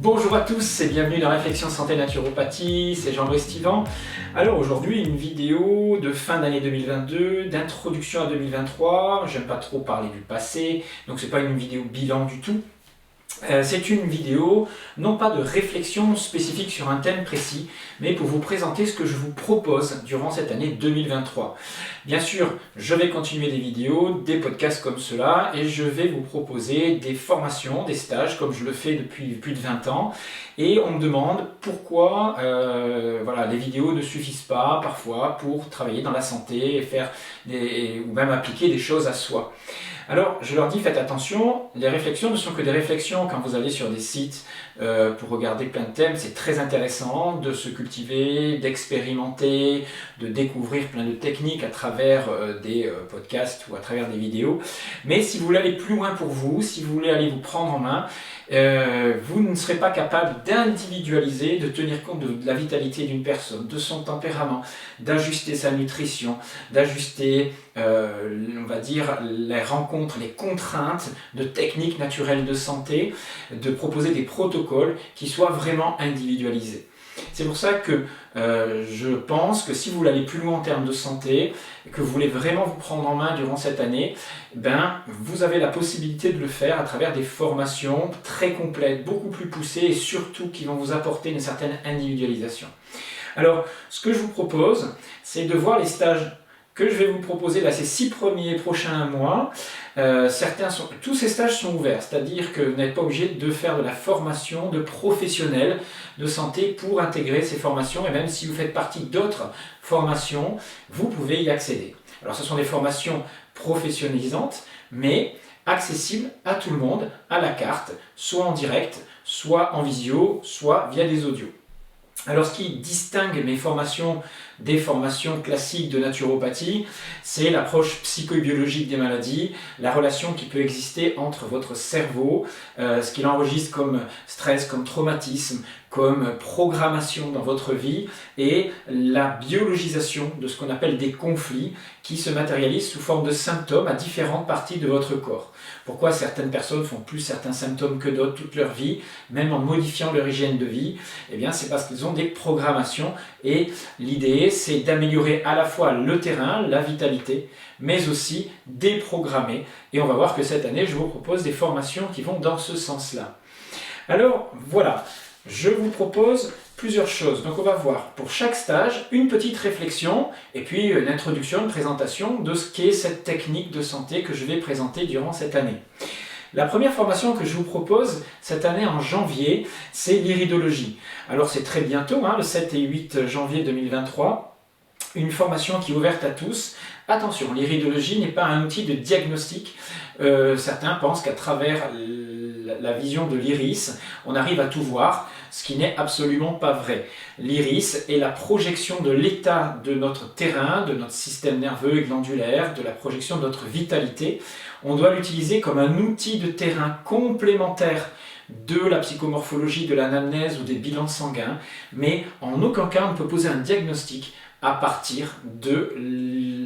Bonjour à tous et bienvenue dans Réflexion Santé Naturopathie, c'est Jean-Brice Stivan. Alors aujourd'hui une vidéo de fin d'année 2022, d'introduction à 2023, j'aime pas trop parler du passé, donc c'est pas une vidéo bilan du tout. C'est une vidéo, non pas de réflexion spécifique sur un thème précis, mais pour vous présenter ce que je vous propose durant cette année 2023. Bien sûr, je vais continuer des vidéos, des podcasts comme cela, et je vais vous proposer des formations, des stages, comme je le fais depuis plus de 20 ans. Et on me demande pourquoi les vidéos ne suffisent pas parfois pour travailler dans la santé et faire ou même appliquer des choses à soi. Alors, je leur dis, faites attention, les réflexions ne sont que des réflexions. Quand vous allez sur des sites pour regarder plein de thèmes, c'est très intéressant de se cultiver, d'expérimenter, de découvrir plein de techniques à travers des podcasts ou à travers des vidéos. Mais si vous voulez aller plus loin pour vous, si vous voulez aller vous prendre en main, vous ne serez pas capable d'individualiser, de tenir compte de la vitalité d'une personne, de son tempérament, d'ajuster sa nutrition, d'ajuster, on va dire, les rencontres, les contraintes de techniques naturelles de santé, de proposer des protocoles qui soient vraiment individualisés. C'est pour ça que je pense que si vous voulez aller plus loin en termes de santé, que vous voulez vraiment vous prendre en main durant cette année, vous avez la possibilité de le faire à travers des formations très complètes, beaucoup plus poussées et surtout qui vont vous apporter une certaine individualisation. Alors, ce que je vous propose, c'est de voir les stages que je vais vous proposer là, ces 6 premiers prochains mois. Tous ces stages sont ouverts, c'est-à-dire que vous n'êtes pas obligé de faire de la formation de professionnels de santé pour intégrer ces formations, et même si vous faites partie d'autres formations, vous pouvez y accéder. Alors ce sont des formations professionnalisantes, mais accessibles à tout le monde, à la carte, soit en direct, soit en visio, soit via des audios. Alors ce qui distingue mes formations des formations classiques de naturopathie, c'est l'approche psychobiologique des maladies, la relation qui peut exister entre votre cerveau, ce qu'il enregistre comme stress, comme traumatisme, comme programmation dans votre vie, et la biologisation de ce qu'on appelle des conflits qui se matérialisent sous forme de symptômes à différentes parties de votre corps. Pourquoi certaines personnes font plus certains symptômes que d'autres toute leur vie, même en modifiant leur hygiène de vie? Eh bien, c'est parce qu'ils ont des programmations, et l'idée, c'est d'améliorer à la fois le terrain, la vitalité, mais aussi déprogrammer. Et on va voir que cette année, je vous propose des formations qui vont dans ce sens-là. Alors, voilà, je vous propose plusieurs choses. Donc on va voir pour chaque stage une petite réflexion et puis une introduction, une présentation de ce qu'est cette technique de santé que je vais présenter durant cette année. La première formation que je vous propose cette année en janvier, c'est l'iridologie. Alors c'est très bientôt, le 7 et 8 janvier 2023. Une formation qui est ouverte à tous. Attention, l'iridologie n'est pas un outil de diagnostic. Certains pensent qu'à travers la vision de l'iris, on arrive à tout voir, ce qui n'est absolument pas vrai. L'iris est la projection de l'état de notre terrain, de notre système nerveux et glandulaire, de la projection de notre vitalité. On doit l'utiliser comme un outil de terrain complémentaire de la psychomorphologie, de l'anamnèse ou des bilans sanguins, mais en aucun cas on ne peut poser un diagnostic à partir de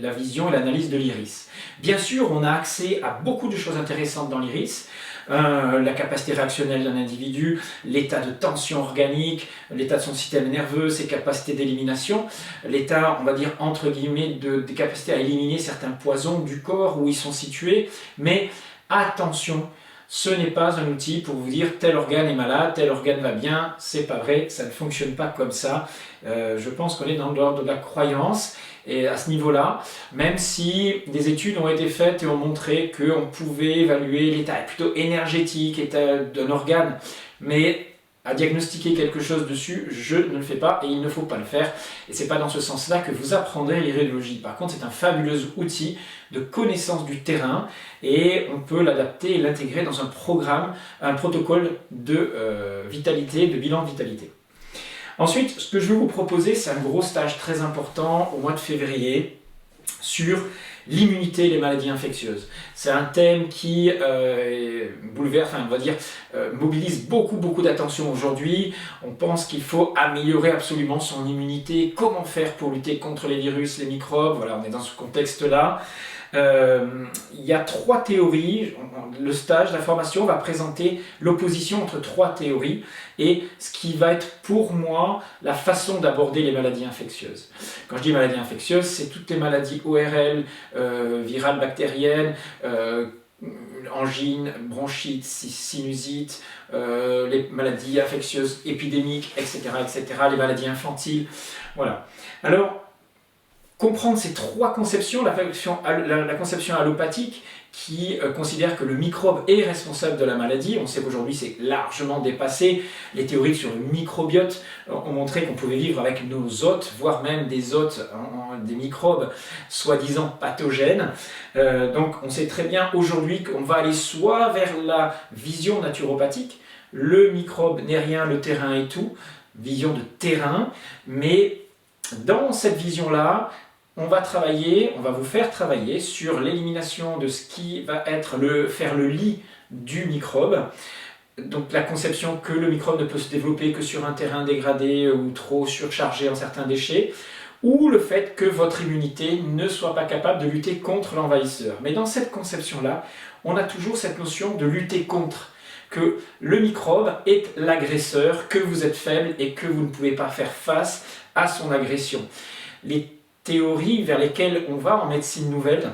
la vision et l'analyse de l'iris. Bien sûr, on a accès à beaucoup de choses intéressantes dans l'iris, la capacité réactionnelle d'un individu, l'état de tension organique, l'état de son système nerveux, ses capacités d'élimination, l'état, on va dire, entre guillemets, des capacités à éliminer certains poisons du corps où ils sont situés, mais attention, ce n'est pas un outil pour vous dire tel organe est malade, tel organe va bien, c'est pas vrai, ça ne fonctionne pas comme ça. Je pense qu'on est dans l'ordre de la croyance, et à ce niveau-là, même si des études ont été faites et ont montré qu'on pouvait évaluer l'état plutôt énergétique d'un organe, mais à diagnostiquer quelque chose dessus, je ne le fais pas et il ne faut pas le faire. Et c'est pas dans ce sens-là que vous apprendrez l'iridologie. Par contre, c'est un fabuleux outil de connaissance du terrain et on peut l'adapter et l'intégrer dans un programme, un protocole de vitalité, de bilan de vitalité. Ensuite, ce que je vais vous proposer, c'est un gros stage très important au mois de février sur l'immunité et les maladies infectieuses. C'est un thème qui mobilise beaucoup d'attention aujourd'hui. On pense qu'il faut améliorer absolument son immunité. Comment faire pour lutter contre les virus, les microbes? Voilà, on est dans ce contexte-là. Il y a 3 théories. Le stage, la formation va présenter l'opposition entre 3 théories et ce qui va être pour moi la façon d'aborder les maladies infectieuses. Quand je dis maladies infectieuses, c'est toutes les maladies ORL, virales, bactériennes, angine, bronchite, sinusite, les maladies infectieuses épidémiques, etc., etc., les maladies infantiles. Voilà. Alors, comprendre ces 3 conceptions, la conception allopathique qui considère que le microbe est responsable de la maladie. On sait qu'aujourd'hui c'est largement dépassé. Les théories sur le microbiote ont montré qu'on pouvait vivre avec nos hôtes, voire même des hôtes, des microbes soi-disant pathogènes. Donc on sait très bien aujourd'hui qu'on va aller soit vers la vision naturopathique, le microbe n'est rien, le terrain est tout, vision de terrain, mais dans cette vision-là, on va vous faire travailler sur l'élimination de ce qui va être faire le lit du microbe. Donc la conception que le microbe ne peut se développer que sur un terrain dégradé ou trop surchargé en certains déchets, ou le fait que votre immunité ne soit pas capable de lutter contre l'envahisseur. Mais dans cette conception-là, on a toujours cette notion de lutter contre, que le microbe est l'agresseur, que vous êtes faible et que vous ne pouvez pas faire face à son agression. Les théories vers lesquelles on va en médecine nouvelle,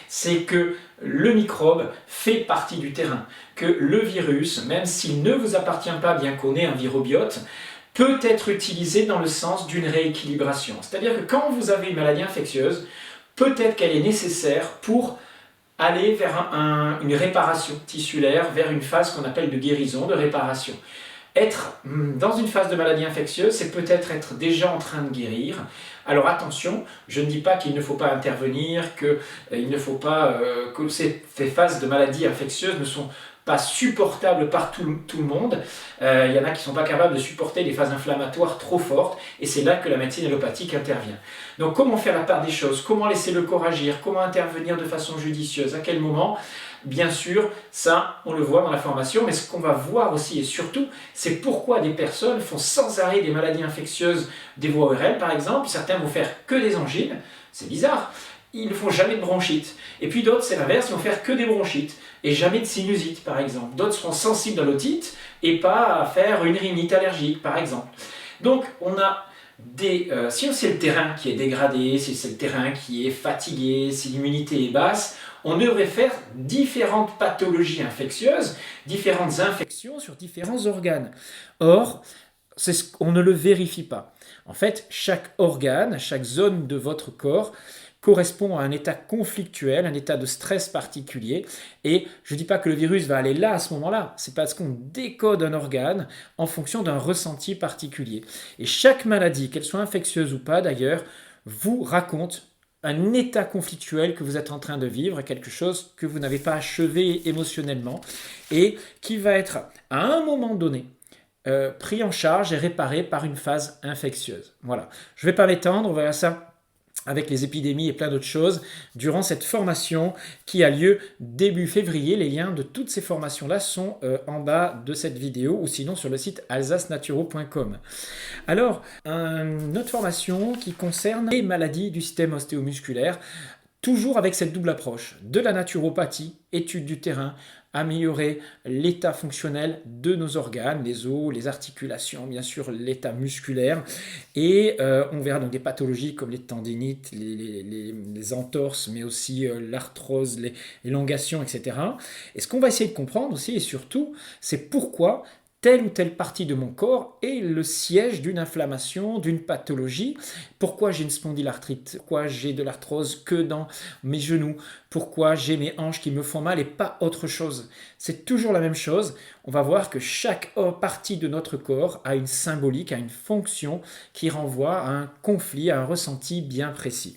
c'est que le microbe fait partie du terrain, que le virus, même s'il ne vous appartient pas, bien qu'on ait un virobiote, peut être utilisé dans le sens d'une rééquilibration. C'est-à-dire que quand vous avez une maladie infectieuse, peut-être qu'elle est nécessaire pour aller vers une réparation tissulaire, vers une phase qu'on appelle de guérison, de réparation. Être dans une phase de maladie infectieuse, c'est peut-être être déjà en train de guérir. Alors attention, je ne dis pas qu'il ne faut pas intervenir, que ces phases de maladie infectieuse ne sont pas supportables par tout le monde. Il y en a qui ne sont pas capables de supporter des phases inflammatoires trop fortes, et c'est là que la médecine allopathique intervient. Donc comment faire la part des choses? Comment laisser le corps agir? Comment intervenir de façon judicieuse? À quel moment? Bien sûr, ça, on le voit dans la formation, mais ce qu'on va voir aussi et surtout, c'est pourquoi des personnes font sans arrêt des maladies infectieuses des voies ORL, par exemple. Certains vont faire que des angines, c'est bizarre, ils ne font jamais de bronchite. Et puis d'autres, c'est l'inverse, ils vont faire que des bronchites et jamais de sinusite, par exemple. D'autres seront sensibles à l'otite et pas à faire une rhinite allergique, par exemple. Donc, on a si c'est le terrain qui est dégradé, si c'est le terrain qui est fatigué, si l'immunité est basse, on devrait faire différentes pathologies infectieuses, différentes infections sur différents organes. Or, on ne le vérifie pas. En fait, chaque organe, chaque zone de votre corps correspond à un état conflictuel, un état de stress particulier. Et je ne dis pas que le virus va aller là à ce moment-là, c'est parce qu'on décode un organe en fonction d'un ressenti particulier. Et chaque maladie, qu'elle soit infectieuse ou pas d'ailleurs, vous raconte un état conflictuel que vous êtes en train de vivre, quelque chose que vous n'avez pas achevé émotionnellement et qui va être à un moment donné pris en charge et réparé par une phase infectieuse. Voilà, je ne vais pas m'étendre, on verra ça avec les épidémies et plein d'autres choses, durant cette formation qui a lieu début février. Les liens de toutes ces formations-là sont en bas de cette vidéo ou sinon sur le site alsacenaturo.com. Alors, une autre formation qui concerne les maladies du système ostéomusculaire, toujours avec cette double approche de la naturopathie, étude du terrain, améliorer l'état fonctionnel de nos organes, les os, les articulations, bien sûr l'état musculaire. Et on verra donc des pathologies comme les tendinites, les entorses, mais aussi l'arthrose, les élongations, etc. Et ce qu'on va essayer de comprendre aussi et surtout, c'est pourquoi telle ou telle partie de mon corps est le siège d'une inflammation, d'une pathologie. Pourquoi j'ai une spondylarthrite? Pourquoi j'ai de l'arthrose que dans mes genoux? Pourquoi j'ai mes hanches qui me font mal et pas autre chose? C'est toujours la même chose. On va voir que chaque partie de notre corps a une symbolique, a une fonction qui renvoie à un conflit, à un ressenti bien précis.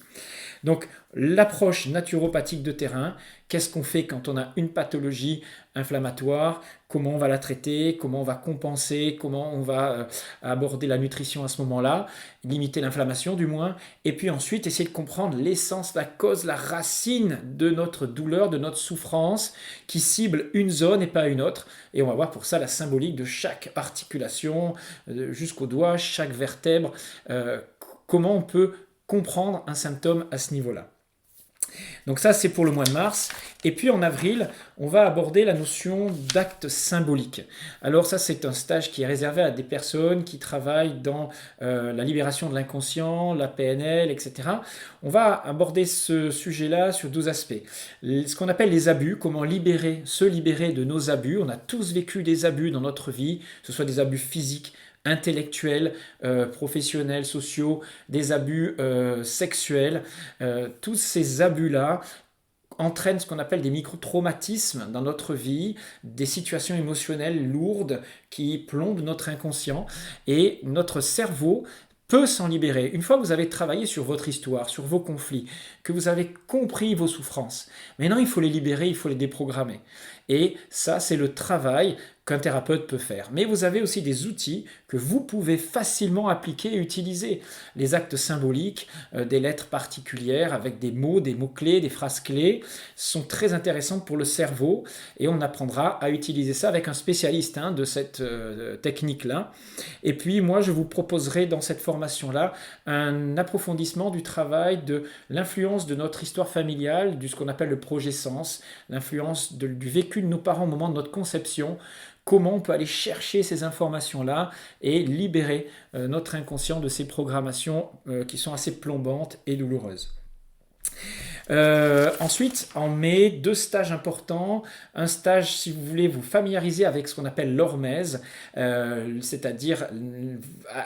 Donc, l'approche naturopathique de terrain, qu'est-ce qu'on fait quand on a une pathologie inflammatoire? Comment on va la traiter? Comment on va compenser? Comment on va aborder la nutrition à ce moment-là? Limiter l'inflammation du moins. Et puis ensuite, essayer de comprendre l'essence, la cause, la racine de notre douleur, de notre souffrance, qui cible une zone et pas une autre. Et on va voir pour ça la symbolique de chaque articulation, jusqu'au doigt, chaque vertèbre. Comment on peut comprendre un symptôme à ce niveau-là. Donc ça, c'est pour le mois de mars. Et puis en avril, on va aborder la notion d'acte symbolique. Alors ça, c'est un stage qui est réservé à des personnes qui travaillent dans la libération de l'inconscient, la PNL, etc. On va aborder ce sujet-là sur 12 aspects. Ce qu'on appelle les abus, comment se libérer de nos abus. On a tous vécu des abus dans notre vie, que ce soit des abus physiques, intellectuels, professionnels, sociaux, des abus sexuels. Tous ces abus-là entraînent ce qu'on appelle des micro-traumatismes dans notre vie, des situations émotionnelles lourdes qui plombent notre inconscient et notre cerveau peut s'en libérer. Une fois que vous avez travaillé sur votre histoire, sur vos conflits, que vous avez compris vos souffrances, maintenant il faut les libérer, il faut les déprogrammer. Et ça, c'est le travail qu'un thérapeute peut faire. Mais vous avez aussi des outils que vous pouvez facilement appliquer et utiliser. Les actes symboliques, des lettres particulières avec des mots-clés, des phrases clés, sont très intéressants pour le cerveau et on apprendra à utiliser ça avec un spécialiste de cette technique-là. Et puis moi, je vous proposerai dans cette formation-là un approfondissement du travail de l'influence de notre histoire familiale, du ce qu'on appelle le projet sens, l'influence du vécu de nos parents au moment de notre conception, comment on peut aller chercher ces informations-là et libérer notre inconscient de ces programmations qui sont assez plombantes et douloureuses. Ensuite, en mai, 2 stages importants. Un stage, si vous voulez vous familiariser avec ce qu'on appelle l'hormèse, c'est-à-dire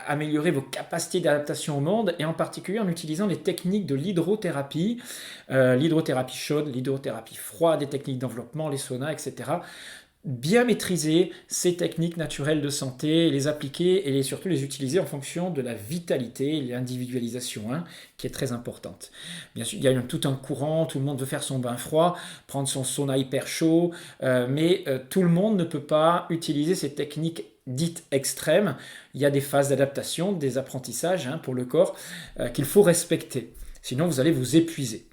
améliorer vos capacités d'adaptation au monde, et en particulier en utilisant les techniques de l'hydrothérapie, l'hydrothérapie chaude, l'hydrothérapie froide, des techniques d'enveloppement, les saunas, etc. Bien maîtriser ces techniques naturelles de santé, les appliquer et surtout les utiliser en fonction de la vitalité et l'individualisation qui est très importante. Bien sûr, il y a tout un courant, tout le monde veut faire son bain froid, prendre son sauna hyper chaud, mais tout le monde ne peut pas utiliser ces techniques dites extrêmes. Il y a des phases d'adaptation, des apprentissages pour le corps qu'il faut respecter. Sinon, vous allez vous épuiser.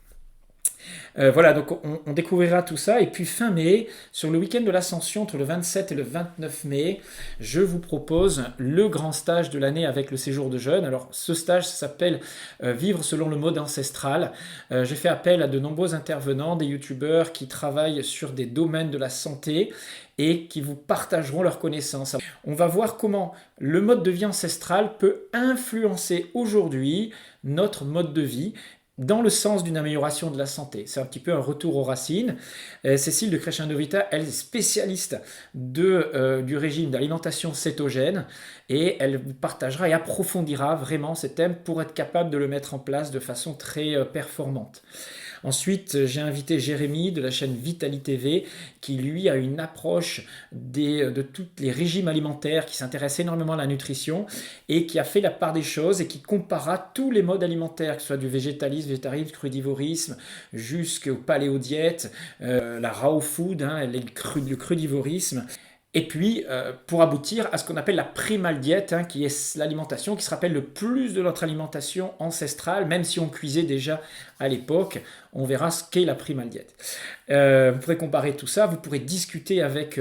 Voilà, donc on découvrira tout ça. Et puis fin mai, sur le week-end de l'Ascension, entre le 27 et le 29 mai, je vous propose le grand stage de l'année avec le séjour de jeûne. Alors ce stage s'appelle Vivre selon le mode ancestral. J'ai fait appel à de nombreux intervenants, des youtubeurs qui travaillent sur des domaines de la santé et qui vous partageront leurs connaissances. On va voir comment le mode de vie ancestral peut influencer aujourd'hui notre mode de vie dans le sens d'une amélioration de la santé. C'est un petit peu un retour aux racines. Cécile de Crescendo-Vita, elle est spécialiste du régime d'alimentation cétogène et elle vous partagera et approfondira vraiment ces thèmes pour être capable de le mettre en place de façon très performante. Ensuite, j'ai invité Jérémy de la chaîne Vitali TV qui, lui, a une approche de tous les régimes alimentaires, qui s'intéresse énormément à la nutrition et qui a fait la part des choses et qui comparera tous les modes alimentaires, que ce soit du végétalisme, végétarisme, crudivorisme, jusqu'au paléodiète, la raw food, le crudivorisme. Et puis, pour aboutir à ce qu'on appelle la primal diète, qui est l'alimentation qui se rappelle le plus de notre alimentation ancestrale, même si on cuisait déjà à l'époque, on verra ce qu'est la primal diète. Vous pourrez comparer tout ça, vous pourrez discuter avec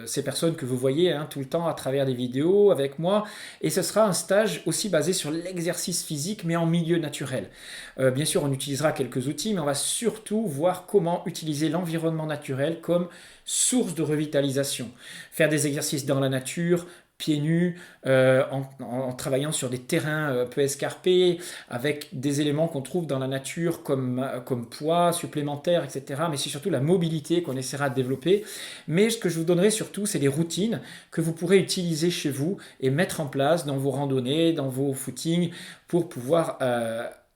ces personnes que vous voyez tout le temps à travers des vidéos avec moi, et ce sera un stage aussi basé sur l'exercice physique, mais en milieu naturel. Bien sûr, on utilisera quelques outils, mais on va surtout voir comment utiliser l'environnement naturel comme source de revitalisation. Faire des exercices dans la nature, pieds nus, en travaillant sur des terrains peu escarpés, avec des éléments qu'on trouve dans la nature comme poids supplémentaires, etc. Mais c'est surtout la mobilité qu'on essaiera de développer. Mais ce que je vous donnerai surtout, c'est des routines que vous pourrez utiliser chez vous et mettre en place dans vos randonnées, dans vos footings, pour pouvoir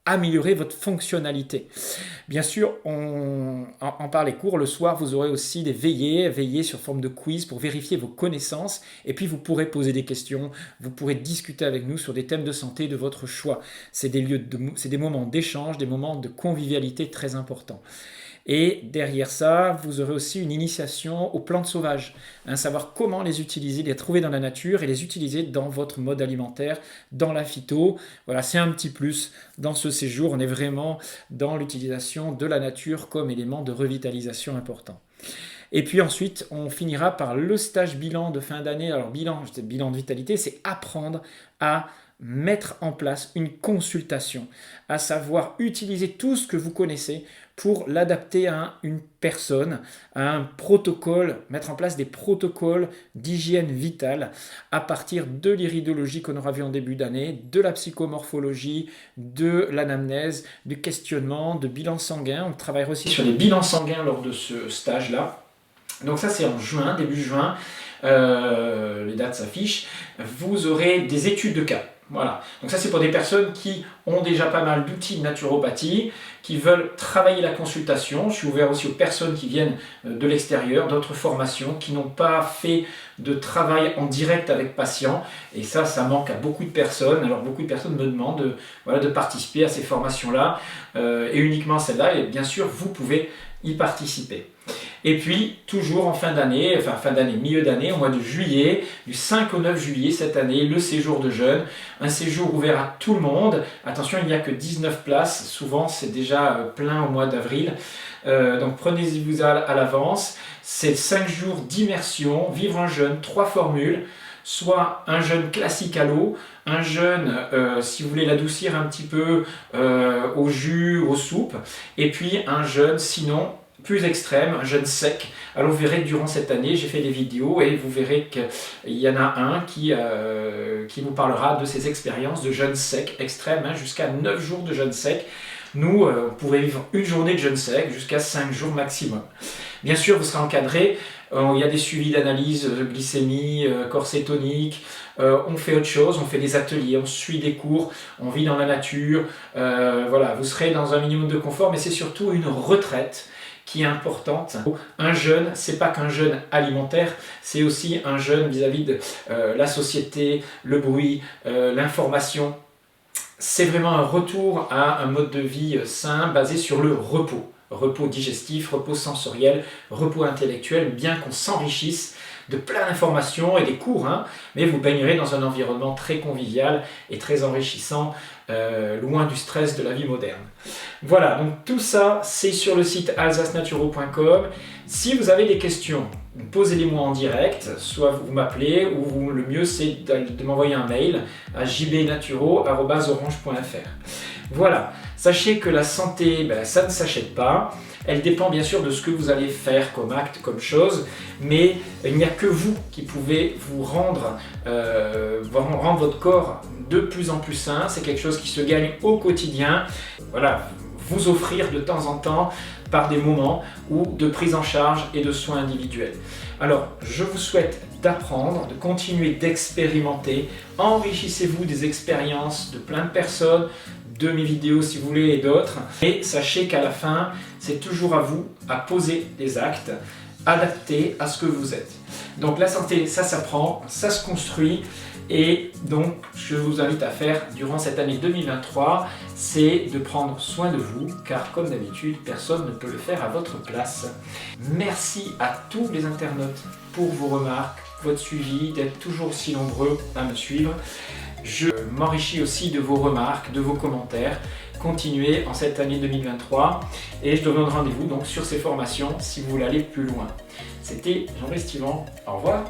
améliorer votre fonctionnalité. Bien sûr, en par les cours, le soir, vous aurez aussi des veillées sur forme de quiz pour vérifier vos connaissances, et puis vous pourrez poser des questions, vous pourrez discuter avec nous sur des thèmes de santé de votre choix. C'est des moments d'échange, des moments de convivialité très importants. Et derrière ça, vous aurez aussi une initiation aux plantes sauvages, savoir comment les utiliser, les trouver dans la nature et les utiliser dans votre mode alimentaire, dans la phyto. Voilà, c'est un petit plus dans ce séjour. On est vraiment dans l'utilisation de la nature comme élément de revitalisation important. Et puis ensuite, on finira par le stage bilan de fin d'année. Alors bilan de vitalité, c'est apprendre à mettre en place une consultation, à savoir utiliser tout ce que vous connaissez pour l'adapter à une personne, à un protocole, mettre en place des protocoles d'hygiène vitale à partir de l'iridologie qu'on aura vu en début d'année, de la psychomorphologie, de l'anamnèse, du questionnement, de bilan sanguin. On travaillera aussi sur les bilans sanguins lors de ce stage-là. Donc ça c'est en juin, début juin, les dates s'affichent. Vous aurez des études de cas. Voilà, donc ça c'est pour des personnes qui ont déjà pas mal d'outils de naturopathie, qui veulent travailler la consultation. Je suis ouvert aussi aux personnes qui viennent de l'extérieur, d'autres formations, qui n'ont pas fait de travail en direct avec patients. Et ça manque à beaucoup de personnes. Alors beaucoup de personnes me demandent de participer à ces formations-là, et uniquement celles-là. Et bien sûr, vous pouvez y participer. Et puis, toujours en fin d'année, milieu d'année, au mois de juillet, du 5 au 9 juillet cette année, le séjour de jeûne, un séjour ouvert à tout le monde. Attention, il n'y a que 19 places, souvent c'est déjà plein au mois d'avril, donc prenez-y-vous à l'avance. C'est 5 jours d'immersion, vivre un jeûne, 3 formules, soit un jeûne classique à l'eau, un jeûne, si vous voulez l'adoucir un petit peu, au jus, aux soupes, et puis un jeûne sinon plus extrême, un jeûne sec. Alors vous verrez que durant cette année, j'ai fait des vidéos et vous verrez qu'il y en a un qui vous parlera de ses expériences de jeûne sec extrême, jusqu'à 9 jours de jeûne sec. Nous, on pourrait vivre une journée de jeûne sec jusqu'à 5 jours maximum. Bien sûr, vous serez encadré. Il y a des suivis d'analyse, glycémie, corset tonique. On fait autre chose, on fait des ateliers, on suit des cours, on vit dans la nature. Voilà, vous serez dans un minimum de confort, mais c'est surtout une retraite qui est importante. Un jeûne, c'est pas qu'un jeûne alimentaire, c'est aussi un jeûne vis-à-vis de la société, le bruit, l'information. C'est vraiment un retour à un mode de vie sain basé sur le repos. Repos digestif, repos sensoriel, repos intellectuel, bien qu'on s'enrichisse de plein d'informations et des cours, mais vous baignerez dans un environnement très convivial et très enrichissant, loin du stress de la vie moderne. Voilà, donc tout ça, c'est sur le site alsacenaturo.com. Si vous avez des questions, posez-les-moi en direct, soit vous m'appelez, ou le mieux c'est de m'envoyer un mail à jbnaturo@orange.fr. Voilà, sachez que la santé, ça ne s'achète pas. Elle dépend bien sûr de ce que vous allez faire comme acte, comme chose, mais il n'y a que vous qui pouvez vous rendre votre corps de plus en plus sain. C'est quelque chose qui se gagne au quotidien. Voilà, vous offrir de temps en temps par des moments de prise en charge et de soins individuels. Alors, je vous souhaite d'apprendre, de continuer d'expérimenter. Enrichissez-vous des expériences de plein de personnes, de mes vidéos si vous voulez et d'autres. Et sachez qu'à la fin, c'est toujours à vous à poser des actes adaptés à ce que vous êtes. Donc la santé, ça s'apprend, ça se construit. Et donc, je vous invite à faire durant cette année 2023, c'est de prendre soin de vous, car comme d'habitude, personne ne peut le faire à votre place. Merci à tous les internautes pour vos remarques, votre suivi, d'être toujours aussi nombreux à me suivre. Je m'enrichis aussi de vos remarques, de vos commentaires. Continuez en cette année 2023 et je te donne rendez-vous donc sur ces formations si vous voulez aller plus loin. C'était Jean-Louis Stivan. Au revoir.